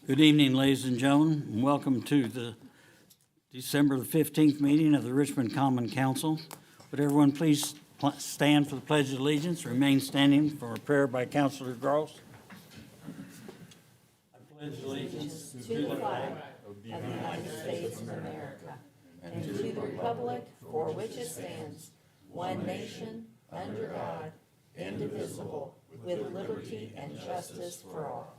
Good evening, ladies and gentlemen, and welcome to the December the 15th meeting of the Richmond Common Council. Would everyone please stand for the Pledge of Allegiance, remain standing for a prayer by Councilor Gross. I pledge allegiance to the flag of the United States of America and to the republic for which it stands, one nation, under God, indivisible, with liberty and justice for all.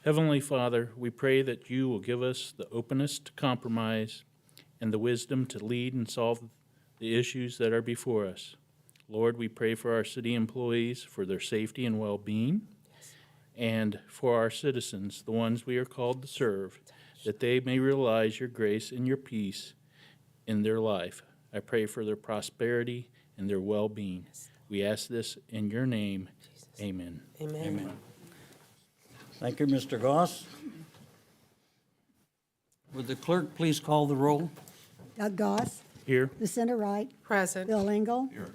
Heavenly Father, we pray that you will give us the openness to compromise and the wisdom to lead and solve the issues that are before us. Lord, we pray for our city employees, for their safety and well-being, and for our citizens, the ones we are called to serve, that they may realize your grace and your peace in their life. I pray for their prosperity and their well-being. We ask this in your name. Amen. Amen. Amen. Thank you, Mr. Goss. Would the clerk please call the roll? Doug Goss. Here. Lucinda Wright. Present. Bill Engel. Here.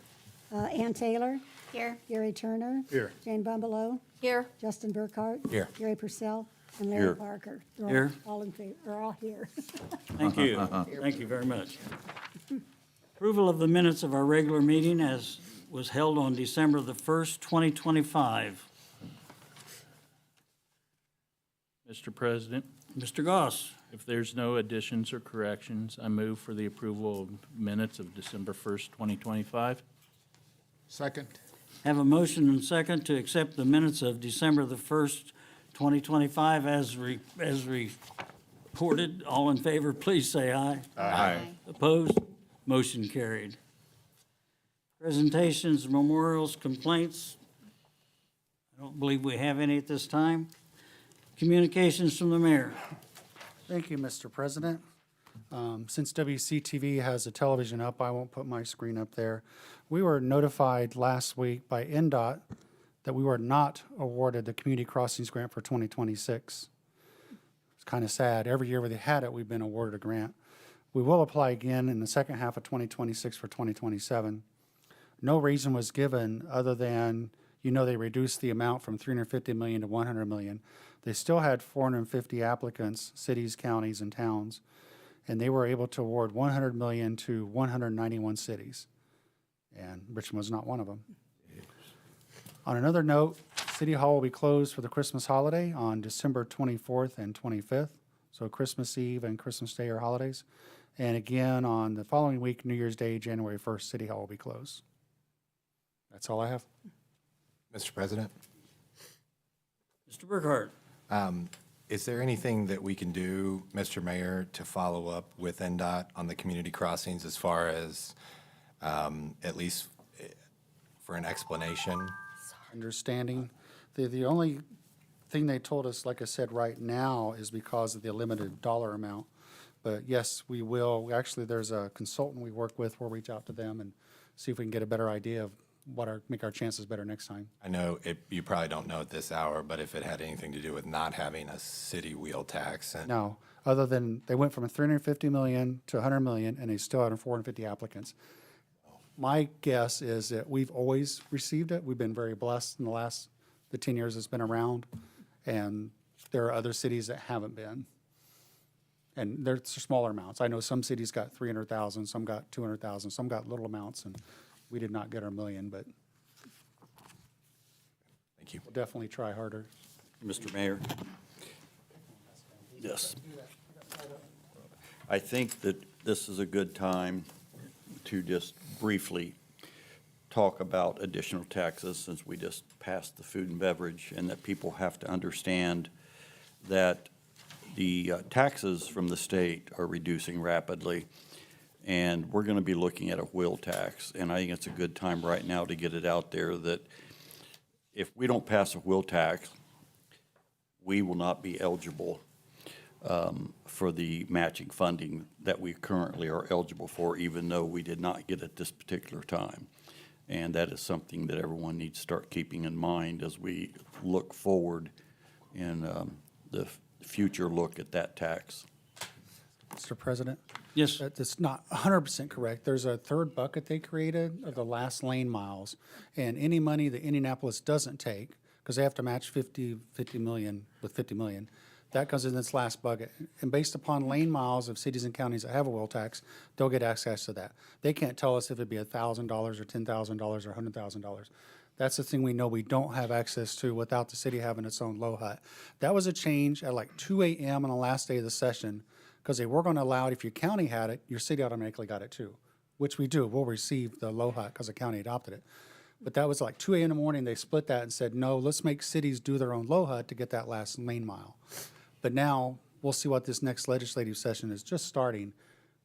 Ann Taylor. Here. Gary Turner. Here. Jane Bumbalow. Here. Justin Burkhart. Here. Gary Purcell. And Larry Here. Parker. Here. All in favor, or all here. Thank you. Thank you very much. Approval of the minutes of our regular meeting as was held on December the 1st, 2025. Mr. President, Mr. Goss. if there's no additions or corrections, I move for the approval of minutes of December 1st, 2025. Second. Have a motion and second to accept the minutes of December the 1st, 2025 as reported. All in favor, please say aye. Aye. Opposed? Motion carried. Presentations, memorials, complaints. I don't believe we have any at this time. Communications from the mayor. Thank you, Mr. President. Since WCTV has a television up, I won't put my screen up there. We were notified last week by NDOT that we were not awarded the Community Crossings Grant for 2026. It's kind of sad. Every year we had it, we've been awarded a grant. We will apply again in the second half of 2026 for 2027. No reason was given other than, they reduced the amount from $350 million to $100 million. They still had 450 applicants, cities, counties, and towns, and they were able to award $100 million to 191 cities, and Richmond was not one of them. On another note, City Hall will be closed for the Christmas holiday on December 24th and 25th, so Christmas Eve and Christmas Day are holidays. And again, on the following week, New Year's Day, January 1st, City Hall will be closed. That's all I have. Mr. President, Mr. Burkhart. is there anything that we can do, Mr. Mayor, to follow up with NDOT on the community crossings as far as at least for an explanation? Understanding. The only thing they told us, like I said, right now is because of the limited dollar amount. But yes, we will. Actually, there's a consultant we work with. We'll reach out to them and see if we can get a better idea of make our chances better next time. I know you probably don't know at this hour, but if it had anything to do with not having a city wheel tax. And No, other than they went from $350 million to $100 million, and they still had 450 applicants. My guess is that we've always received it. We've been very blessed in the 10 years it's been around, and there are other cities that haven't been. And they're smaller amounts. I know some cities got 300,000, some got 200,000, some got little amounts, and we did not get our million, but thank you. we'll definitely try harder. Mr. Mayor? Yes. I think that this is a good time to just briefly talk about additional taxes since we just passed the food and beverage, and that people have to understand that the taxes from the state are reducing rapidly. And we're going to be looking at a wheel tax, and I think it's a good time right now to get it out there that if we don't pass a wheel tax, we will not be eligible for the matching funding that we currently are eligible for, even though we did not get it this particular time. And that is something that everyone needs to start keeping in mind as we look forward in the future look at that tax. Mr. President? Yes. That's not 100% correct. There's a third bucket they created of the last lane miles. And any money that Indianapolis doesn't take, because they have to match 50 million with 50 million, that comes in this last bucket. And based upon lane miles of cities and counties that have a wheel tax, they'll get access to that. They can't tell us if it'd be $1,000 or $10,000 or $100,000. That's the thing we know we don't have access to without the city having its own low hut. That was a change at like 2 a.m. on the last day of the session, because they were going to allow it, if your county had it, your city automatically got it too, which we do. We'll receive the low hut because the county adopted it. But that was like 2 a.m. in the morning, they split that and said, no, let's make cities do their own low hut to get that last lane mile. But now, we'll see what this next legislative session is just starting.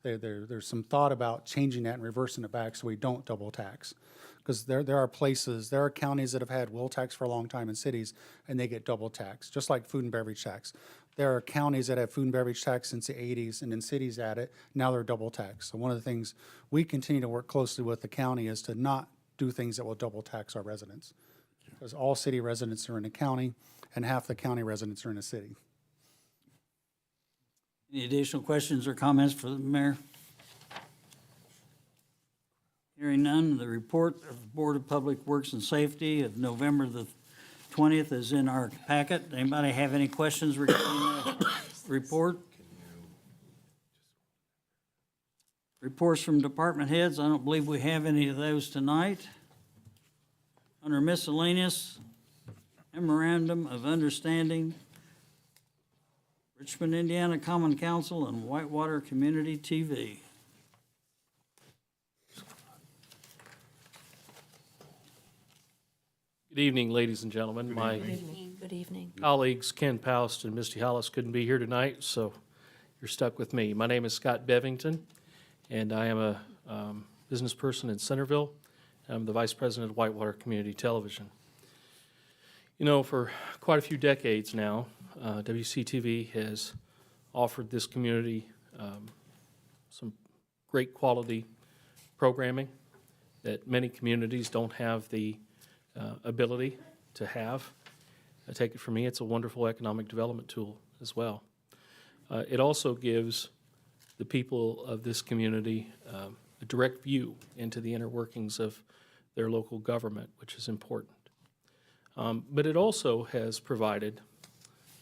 There's some thought about changing that and reversing it back so we don't double tax. Because there are places, there are counties that have had wheel tax for a long time in cities, and they get double tax, just like food and beverage tax. There are counties that have food and beverage tax since the 80s, and then cities add it. Now they're double tax. So one of the things we continue to work closely with the county is to not do things that will double tax our residents. Because all city residents are in the county, and half the county residents are in the city. Any additional questions or comments for the mayor? Hearing none, the report of the Board of Public Works and Safety of November the 20th is in our packet. Anybody have any questions regarding the report? Reports from department heads, I don't believe we have any of those tonight. Under miscellaneous, memorandum of understanding, Richmond, Indiana Common Council and Whitewater Community TV. Good evening, ladies and gentlemen. My Good evening. colleagues Ken Poust and Misty Hollis couldn't be here tonight, so you're stuck with me. My name is Scott Bevington, and I am a business person in Centerville. I'm the Vice President of Whitewater Community Television. You know, for quite a few decades now, WCTV has offered this community some great quality programming that many communities don't have the ability to have. I take it from me, it's a wonderful economic development tool as well. It also gives the people of this community a direct view into the inner workings of their local government, which is important. But it also has provided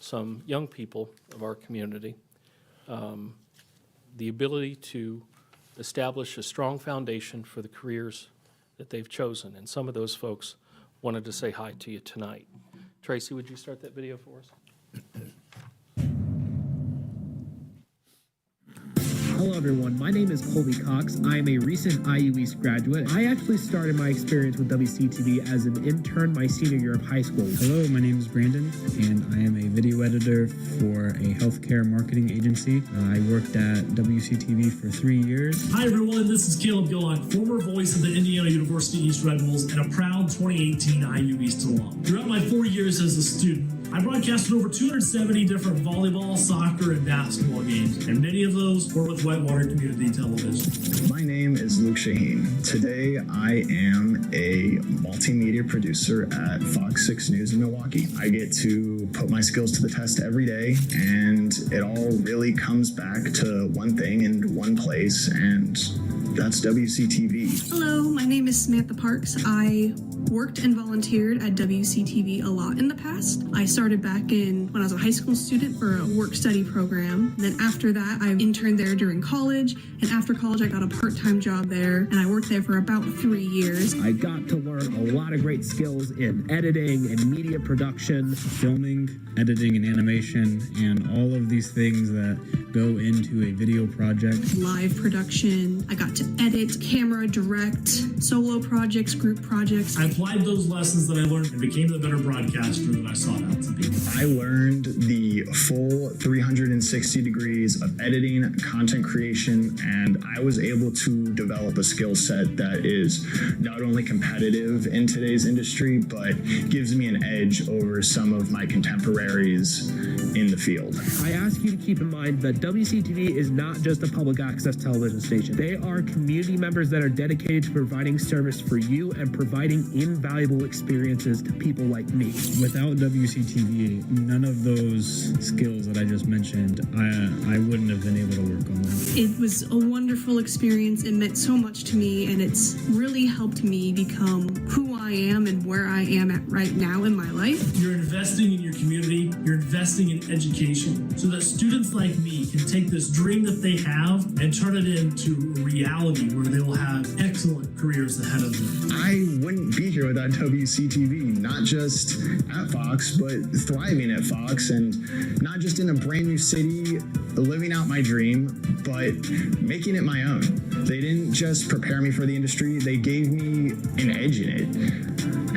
some young people of our community the ability to establish a strong foundation for the careers that they've chosen. And some of those folks wanted to say hi to you tonight. Tracy, would you start that video for us? Hello everyone, my name is Colby Cox. I am a recent IU East graduate. I actually started my experience with WCTV as an intern my senior year of high school. Hello, my name is Brandon, and I am a video editor for a healthcare marketing agency. I worked at WCTV for 3 years. Hi everyone, this is Caleb Gillon, former voice of the Indiana University East Red Wolves and a proud 2018 IU East alum. Throughout my 4 years as a student, I broadcasted over 270 different volleyball, soccer, and basketball games, and many of those were with Whitewater Community Television. My name is Luke Shaheen. Today, I am a multimedia producer at Fox 6 News in Milwaukee. I get to put my skills to the test every day, and it all really comes back to one thing and one place, and that's WCTV. Hello, my name is Samantha Parks. I worked and volunteered at WCTV a lot in the past. I started back when I was a high school student for a work-study program. Then after that, I interned there during college. And after college, I got a part-time job there. And I worked there for about 3 years. I got to learn a lot of great skills in editing and media production. Filming, editing, and animation, and all of these things that go into a video project. Live production. I got to edit, camera, direct, solo projects, group projects. I applied those lessons that I learned and became the better broadcaster that I sought out to be. I learned the full 360 degrees of editing, content creation, and I was able to develop a skill set that is not only competitive in today's industry, but gives me an edge over some of my contemporaries in the field. I ask you to keep in mind that WCTV is not just a public access television station. They are community members that are dedicated to providing service for you and providing invaluable experiences to people like me. Without WCTV, none of those skills that I just mentioned, I wouldn't have been able to work on them. It was a wonderful experience. It meant so much to me, and it's really helped me become who I am and where I am at right now in my life. You're investing in your community, you're investing in education, so that students like me can take this dream that they have and turn it into a reality where they will have excellent careers ahead of them. I wouldn't be here without WCTV, not just at Fox, but thriving at Fox, and not just in a brand new city, living out my dream, but making it my own. They didn't just prepare me for the industry, they gave me an edge in it.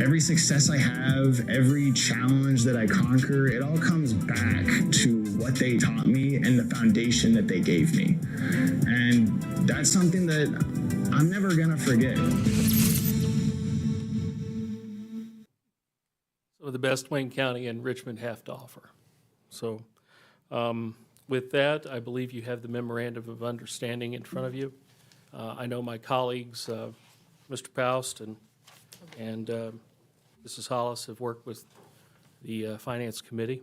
Every success I have, every challenge that I conquer, it all comes back to what they taught me and the foundation that they gave me. And that's something that I'm never gonna forget. Some of the best Wayne County and Richmond have to offer. So with that, I believe you have the memorandum of understanding in front of you. I know my colleagues, Mr. Paust and Mrs. Hollis, have worked with the Finance Committee.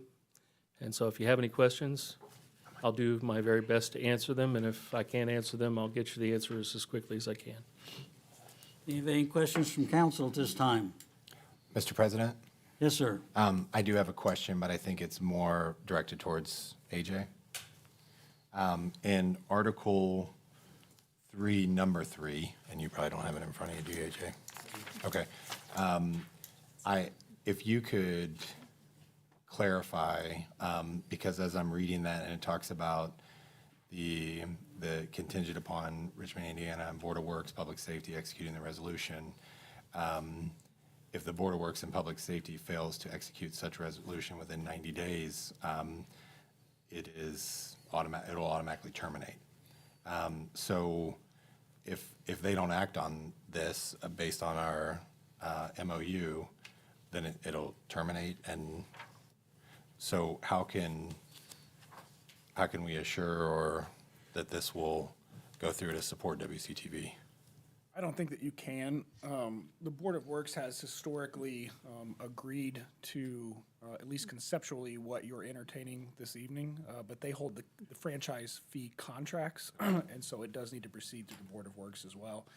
And so if you have any questions, I'll do my very best to answer them. And if I can't answer them, I'll get you the answers as quickly as I can. Do you have any questions from council at this time? Mr. President? Yes, sir. I do have a question, but I think it's more directed towards AJ. In Article 3, Number 3, and you probably don't have it in front of you, do you, AJ? Okay. If you could clarify, because as I'm reading that and it talks about the contingent upon Richmond, Indiana, and Board of Works, Public Safety executing the resolution, if the Board of Works and Public Safety fails to execute such resolution within 90 days, it'll automatically terminate. So if they don't act on this based on our MOU, then it'll terminate. And so how can we assure that this will go through to support WCTV? I don't think that you can. The Board of Works has historically agreed to, at least conceptually, what you're entertaining this evening, but they hold the franchise fee contracts, and so it does need to proceed through the Board of Works as well.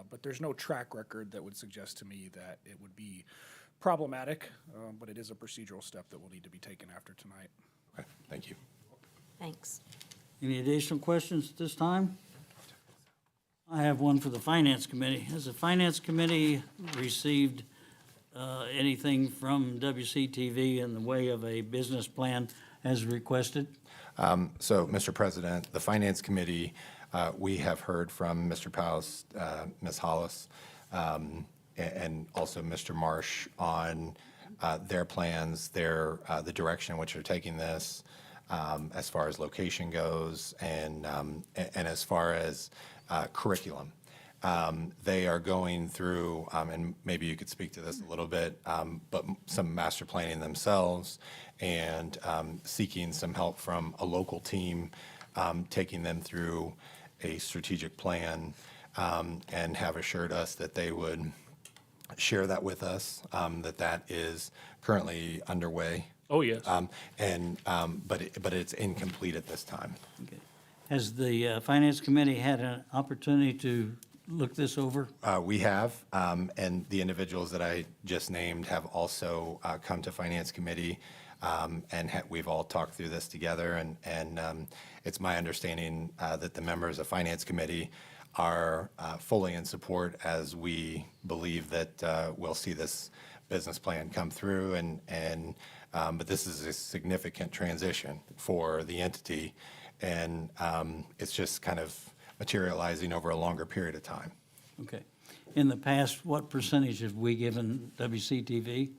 But there's no track record that would suggest to me that it would be problematic, but it is a procedural step that will need to be taken after tonight. Okay, thank you. Thanks. Any additional questions at this time? I have one for the Finance Committee. Has the Finance Committee received anything from WCTV in the way of a business plan as requested? So, Mr. President, the Finance Committee, we have heard from Mr. Paust, Ms. Hollis, and also Mr. Marsh on their plans, the direction in which they're taking this, as far as location goes, and as far as curriculum. They are going through, and maybe you could speak to this a little bit, but some master planning themselves and seeking some help from a local team, taking them through a strategic plan, and have assured us that they would share that with us, that is currently underway. Oh, yes. But it's incomplete at this time. Okay. Has the Finance Committee had an opportunity to look this over? We have, and the individuals that I just named have also come to Finance Committee, and we've all talked through this together, and it's my understanding that the members of Finance Committee are fully in support, as we believe that we'll see this business plan come through, but this is a significant transition for the entity, and it's just kind of materializing over a longer period of time. Okay. In the past, what percentage have we given WCTV?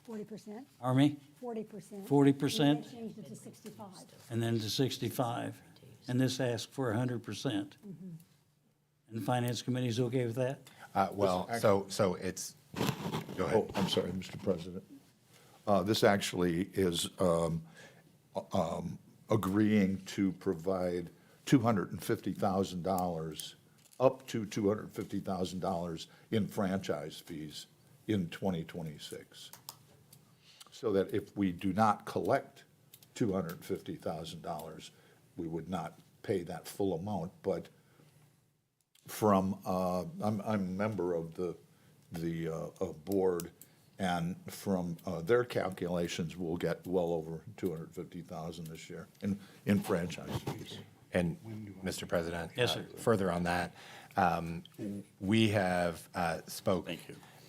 40%. Army? 40%. 40%? And they changed it to 65. And then to 65. And this asks for 100%. And the Finance Committee's okay with that? So it's, go ahead. Oh, I'm sorry, Mr. President. This actually is agreeing to provide $250,000, up to $250,000 in franchise fees in 2026. So that if we do not collect $250,000, we would not pay that full amount, but from, I'm a member of the board, and from their calculations, we'll get well over $250,000 this year in franchise fees. And, Mr. President? Yes, sir. Further on that, we have spoke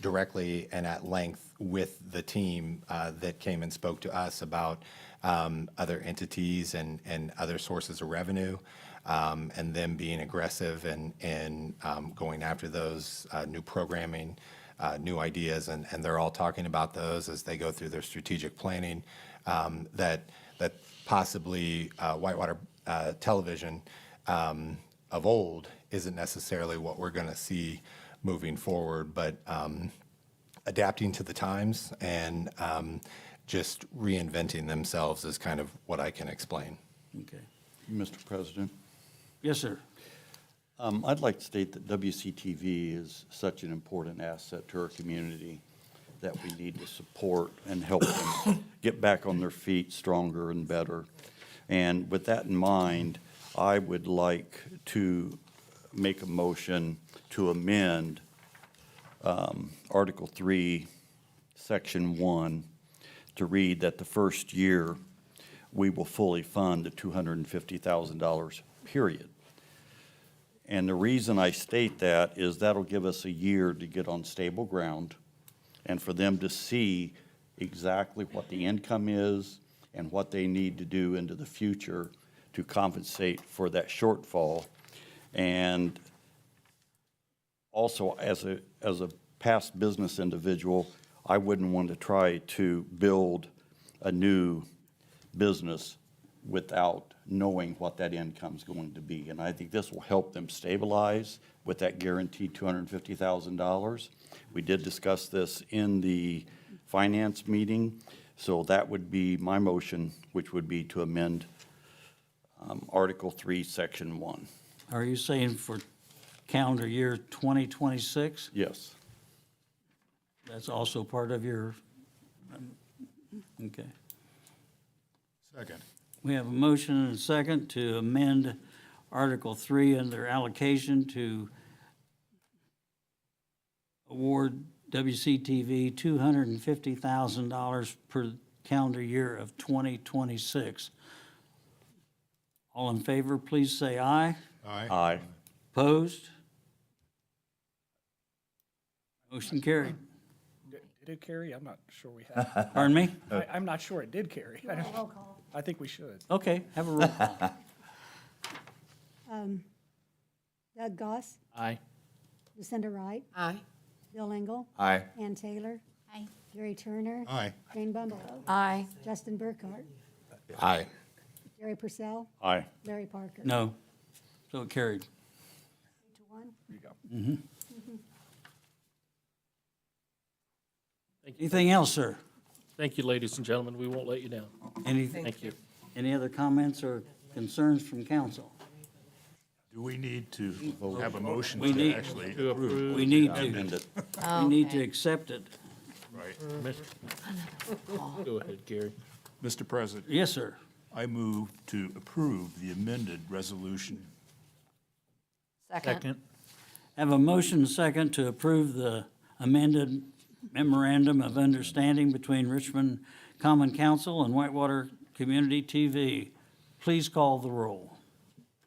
directly and at length with the team that came and spoke to us about other entities and other sources of revenue, and them being aggressive and going after those new programming, new ideas, and they're all talking about those as they go through their strategic planning, that possibly Whitewater television of old isn't necessarily what we're going to see moving forward, but adapting to the times and just reinventing themselves is kind of what I can explain. Okay. Mr. President? Yes, sir. I'd like to state that WCTV is such an important asset to our community that we need to support and help them get back on their feet stronger and better. And with that in mind, I would like to make a motion to amend Article 3, Section 1, to read that the first year we will fully fund the $250,000, period. And the reason I state that is that'll give us a year to get on stable ground and for them to see exactly what the income is and what they need to do into the future to compensate for that shortfall. And also, as a past business individual, I wouldn't want to try to build a new business without knowing what that income's going to be. And I think this will help them stabilize with that guaranteed $250,000. We did discuss this in the finance meeting, so that would be my motion, which would be to amend Article 3, Section 1. Are you saying for calendar year 2026? Yes. That's also part of your, okay. Second. We have a motion and a second to amend Article 3 under allocation to award WCTV $250,000 per calendar year of 2026. All in favor, please say aye. Aye. Aye. Opposed? Motion carried. Did it carry? I'm not sure we have. Pardon me? I'm not sure it did carry. Roll call. I think we should. Okay, have a roll call. Doug Goss, Aye. Lucinda Wright, Aye. Bill Engel, Aye. Ann Taylor, Aye. Gary Turner, Aye. Jane Bumbelow, Aye. Justin Burkhart, Aye. Jerry Purcell, Aye. Larry Parker. No, so it carried. 3 to 1. There you go. Anything else, sir? Thank you, ladies and gentlemen. We won't let you down. Anything? Thank you. Any other comments or concerns from council? Do we need to have a motion We to need- actually To approve. We need Amend to, it. we need to accept it. Right. Go ahead, Gary. Mr. President, Yes, sir. I move to approve the amended resolution. Second. Have a motion second to approve the amended memorandum of understanding between Richmond Common Council and Whitewater Community TV. Please call the roll.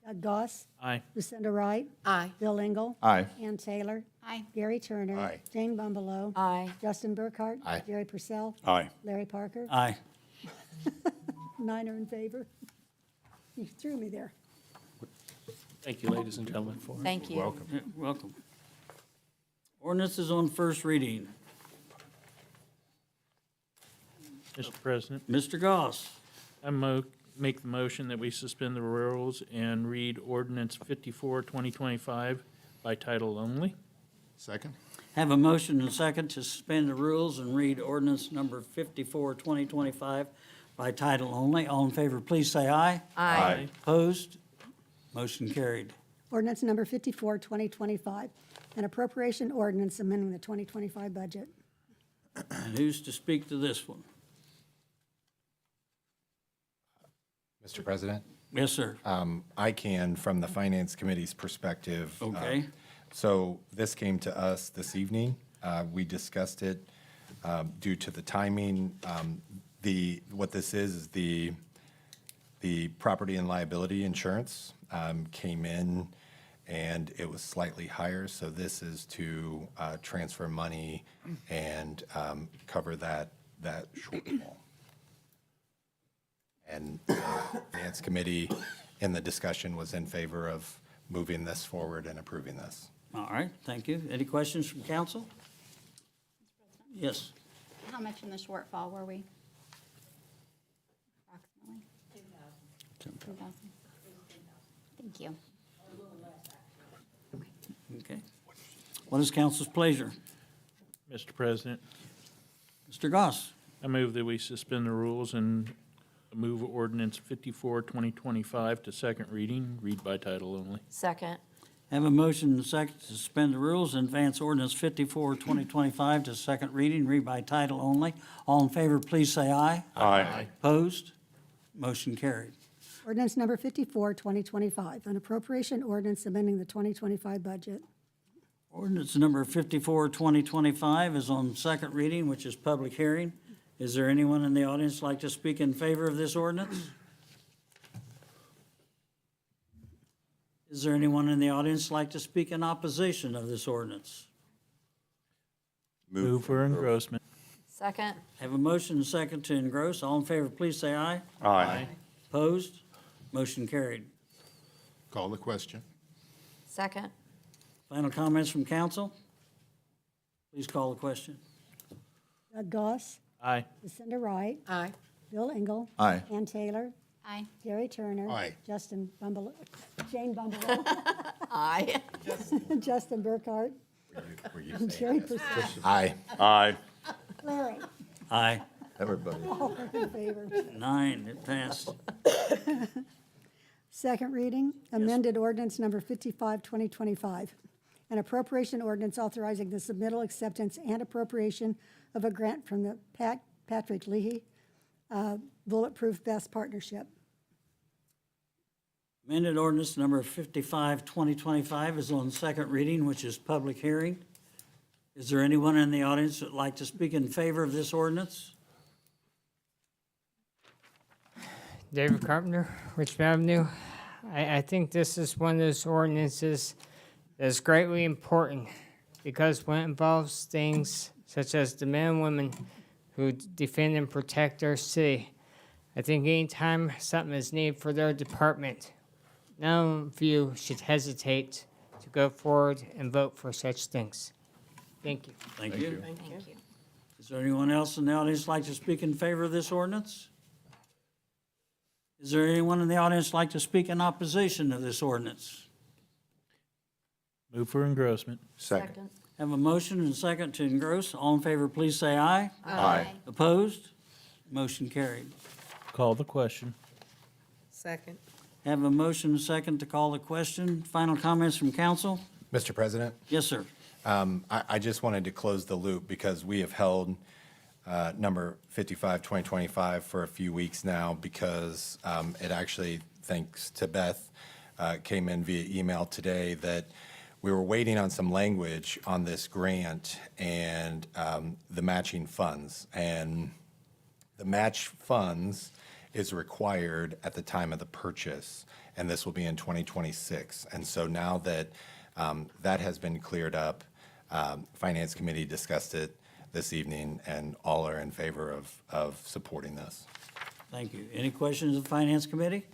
Doug Goss, Aye. Lucinda Wright, Aye. Bill Engel, Aye. Ann Taylor, Aye. Gary Turner, Aye. Jane Bumbelow, Aye. Justin Burkhart, Aye. Jerry Purcell, Aye. Larry Parker. Aye. 9 are in favor. You threw me there. Thank you, ladies and gentlemen, for Thank you. Welcome. Yeah, welcome. Ordinance is on first reading. Mr. President, Mr. Goss. I make the motion that we suspend the rules and read ordinance 54, 2025 by title only. Second? Have a motion and second to suspend the rules and read ordinance number 54, 2025 by title only. All in favor, please say aye. Aye. Opposed? Motion carried. Ordinance number 54, 2025, an appropriation ordinance amending the 2025 budget. And who's to speak to this one? Mr. President? Yes, sir. I can, from the Finance Committee's perspective. Okay. So this came to us this evening. We discussed it due to the timing. What this is the property and liability insurance came in, and it was slightly higher. So this is to transfer money and cover that shortfall. And the Finance Committee, in the discussion, was in favor of moving this forward and approving this. All right, thank you. Any questions from council? Yes. How much in the shortfall were we? Approximately? 2,000. Thank you. Okay. What is council's pleasure? Mr. President, Mr. Goss? I move that we suspend the rules and move ordinance 54, 2025 to second reading, read by title only. Second. Have a motion and a second to suspend the rules and advance ordinance 54, 2025 to second reading, read by title only. All in favor, please say aye. Aye. Opposed? Motion carried. Ordinance number 54, 2025, an appropriation ordinance amending the 2025 budget. Ordinance number 54, 2025 is on second reading, which is public hearing. Is there anyone in the audience like to speak in favor of this ordinance? Is there anyone in the audience like to speak in opposition of this ordinance? Move for engrossment. Second. Have a motion and a second to engross. All in favor, please say aye. Aye. Opposed? Motion carried. Call the question. Second. Final comments from council? Please call the question. Doug Goss, Aye. Lucinda Wright, Aye. Bill Engel. Aye. Ann Taylor, Aye. Gary Turner. Aye. Jane Bumble, Aye. Justin Burkhart, Were you and Jerry Persich. Aye. Aye. Larry, Aye. Everybody. all in favor. 9, it passed. Second reading, amended ordinance number 55, 2025. An appropriation ordinance authorizing the submittal, acceptance, and appropriation of a grant from the Patrick Leahy Bulletproof Vest Partnership. Amended ordinance number 55, 2025 is on second reading, which is public hearing. Is there anyone in the audience that would like to speak in favor of this ordinance? David Carpenter, Richmond Avenue. I think this is one of those ordinances that's greatly important because when it involves things such as the men and women who defend and protect our city, I think anytime something is needed for their department, none of you should hesitate to go forward and vote for such things. Thank you. Thank you. Thank you. Is there anyone else in the audience like to speak in favor of this ordinance? Is there anyone in the audience like to speak in opposition of this ordinance? Move for engrossment. Second. Have a motion and a second to engross. All in favor, please say aye. Aye. Opposed? Motion carried. Call the question. Second. Have a motion and a second to call the question. Final comments from council? Mr. President? Yes, sir. I just wanted to close the loop because we have held number 55, 2025 for a few weeks now because it actually, thanks to Beth, came in via email today that we were waiting on some language on this grant and the matching funds. And the match funds is required at the time of the purchase, and this will be in 2026. And so now that that has been cleared up, Finance Committee discussed it this evening, and all are in favor of supporting this. Thank you. Any questions of the Finance Committee?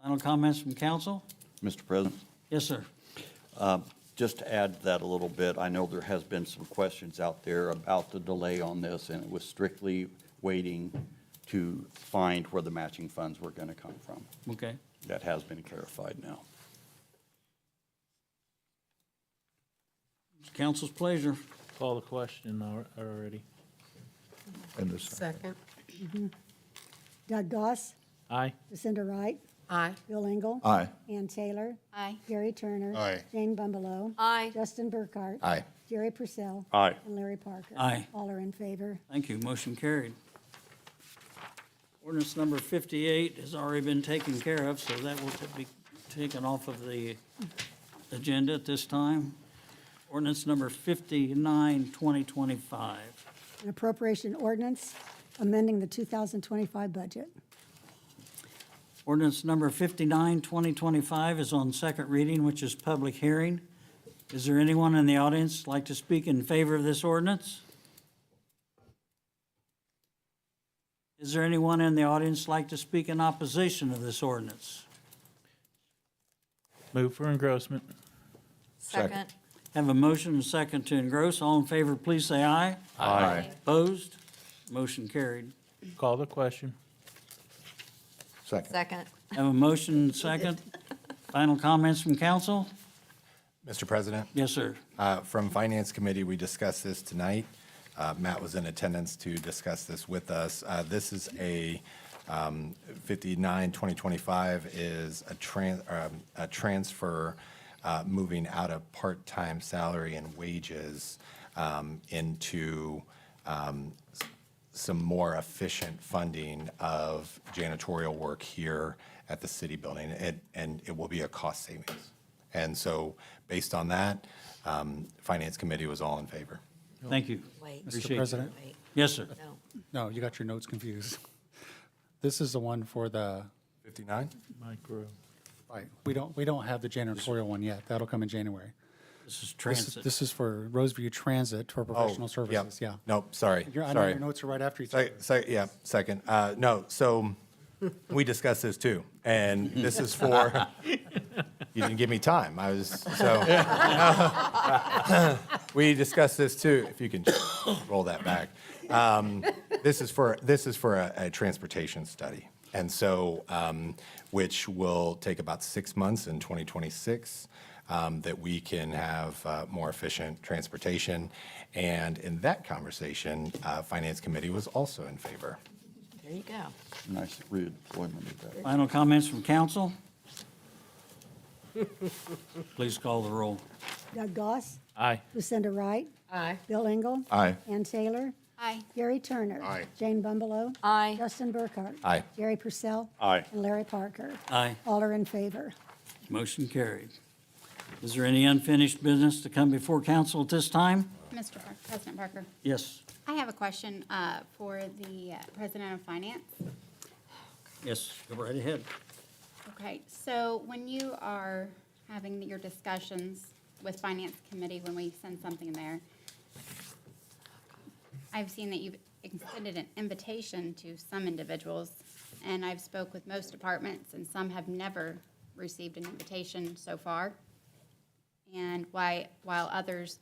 Final comments from council? Mr. President? Yes, sir. Just to add to that a little bit, I know there has been some questions out there about the delay on this, and it was strictly waiting to find where the matching funds were going to come from. Okay. That has been clarified now. It's council's pleasure. Call the question already. And this, Second. Doug Goss, Aye. Lucinda Wright, Aye. Bill Engel. aye. Ann Taylor, Aye. Gary Turner. Aye. Jane Bumbelow. Aye. Justin Burkhart. Aye. Jerry Purcell. Aye. And Larry Parker. Aye. All are in favor. Thank you, motion carried. Ordinance number 58 has already been taken care of, so that will be taken off of the agenda at this time. Ordinance number 59, 2025. An appropriation ordinance amending the 2025 budget. Ordinance number 59, 2025 is on second reading, which is public hearing. Is there anyone in the audience like to speak in favor of this ordinance? Is there anyone in the audience like to speak in opposition of this ordinance? Move for engrossment. Second. Have a motion and a second to engross. All in favor, please say aye. Aye. Opposed? Motion carried. Call the question. Second. Second. Have a motion and a second. Final comments from council? Mr. President? Yes, sir. From Finance Committee, we discussed this tonight. Matt was in attendance to discuss this with us. This is a 59, 2025 is a transfer moving out of part-time salary and wages into some more efficient funding of janitorial work here at the city building, and it will be a cost savings. And so, based on that, Finance Committee was all in favor. Thank you. Wait. Appreciate it. President? Wait. Yes, sir. No. No, you got your notes confused. This is the one for the, 59? Micro. right, we don't have the janitorial one yet. That'll come in January. This is This is- transit. This is for Roseview Transit for professional Yep. services, yeah. Nope, sorry, I know sorry. your notes are right after each Se- other. se- Yeah, second. No, so we discussed this too, and this is for, you didn't give me time. I was, so. We discussed this too, if you can roll that back. This is for a transportation study. And so, which will take about 6 months in 2026, that we can have more efficient transportation. And in that conversation, Finance Committee was also in favor. There you go. Nice redeployment of that. Final comments from council? Please call the roll. Doug Goss, Aye. Lucinda Wright, Aye. Bill Engel. Aye. Ann Taylor, Aye. Gary Turner. Aye. Jane Bumbelow. Aye. Justin Burkhart. Aye. Jerry Purcell. Aye. And Larry Parker. Aye. All are in favor. Motion carried. Is there any unfinished business to come before council at this time? President Parker, Yes. I have a question for the President of Finance. Yes, go right ahead. Okay, so when you are having your discussions with Finance Committee, when we send something there, I've seen that you've extended an invitation to some individuals, and I've spoke with most departments, and some have never received an invitation so far. And while others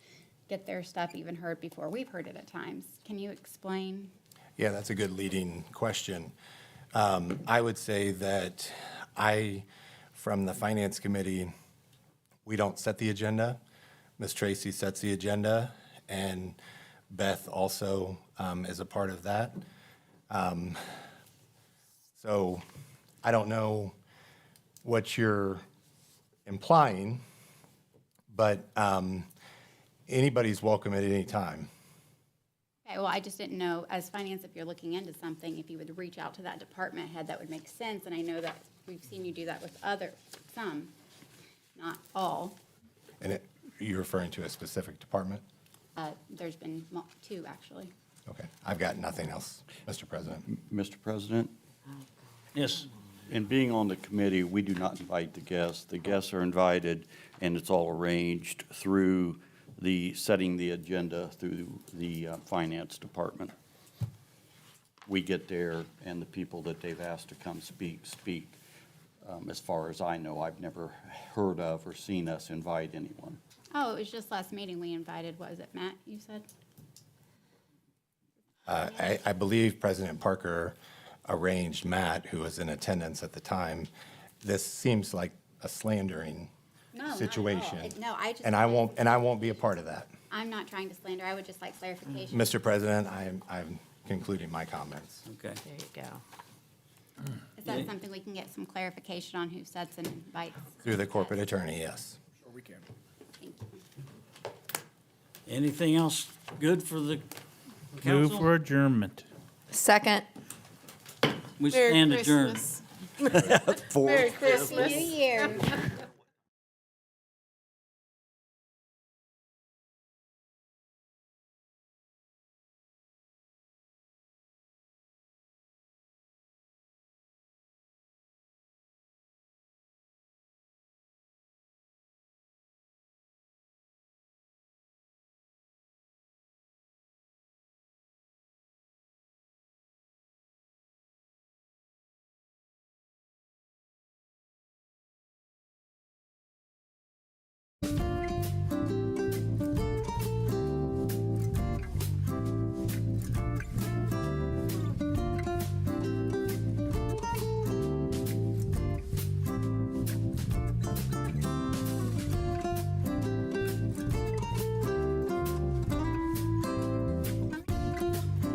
get their stuff even heard before we've heard it at times. Can you explain? Yeah, that's a good leading question. I would say that from the Finance Committee, we don't set the agenda. Ms. Tracy sets the agenda, and Beth also is a part of that. So I don't know what you're implying, but anybody's welcome at any time. Okay, well, I just didn't know, as finance, if you're looking into something, if you would reach out to that department head, that would make sense. And I know that we've seen you do that with some, not all. And you're referring to a specific department? There's been two, actually. Okay, I've got nothing else, Mr. President. Mr. President, Yes. in being on the committee, we do not invite the guests. The guests are invited, and it's all arranged through setting the agenda through the finance department. We get there, and the people that they've asked to come speak. As far as I know, I've never heard of or seen us invite anyone. Oh, it was just last meeting we invited, was it Matt, you said? I believe President Parker arranged Matt, who was in attendance at the time. This seems like a slandering No, not at all. situation. No, I just. And I won't be a part of that. I'm not trying to slander, I would just like clarification. Mr. President, I'm concluding my comments. Okay. There you go. Is that something we can get some clarification on who sets and invites? Through the corporate attorney, yes. Sure we can. Thank you. Anything else good for the Move council? for adjournment. Second. We Merry stand adjourned. Christmas. Merry Christmas. New Year.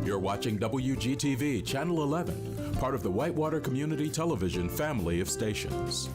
You're watching WGTV Channel 11, part of the Whitewater Community Television family of stations.